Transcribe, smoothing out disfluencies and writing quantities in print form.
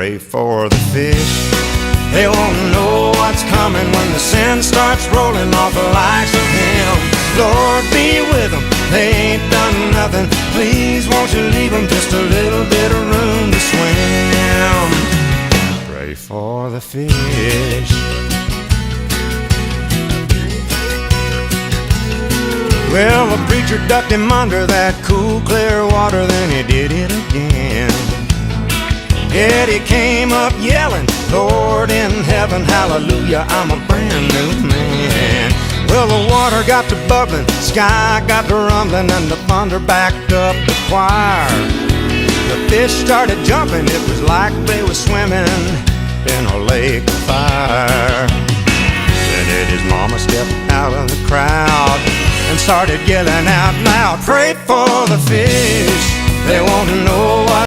Pray for the fish. They won't know what's coming when the sin starts rolling off the likes of him. Lord, be with them, they ain't done nothing. Please won't you leave them just a little bit of room to swim. Pray for the fish. Well, the preacher ducked him under that cool, clear water, then he did it again. Eddie came up yelling, Lord in heaven, hallelujah, I'm a brand new man. Well, the water got to bubbling, sky got to rumbling, and the thunder backed up the choir. The fish started jumping, it was like they were swimming in a lake of fire. Then Eddie's mama stepped out of the crowd and started yelling out loud, pray for the fish, they want to know what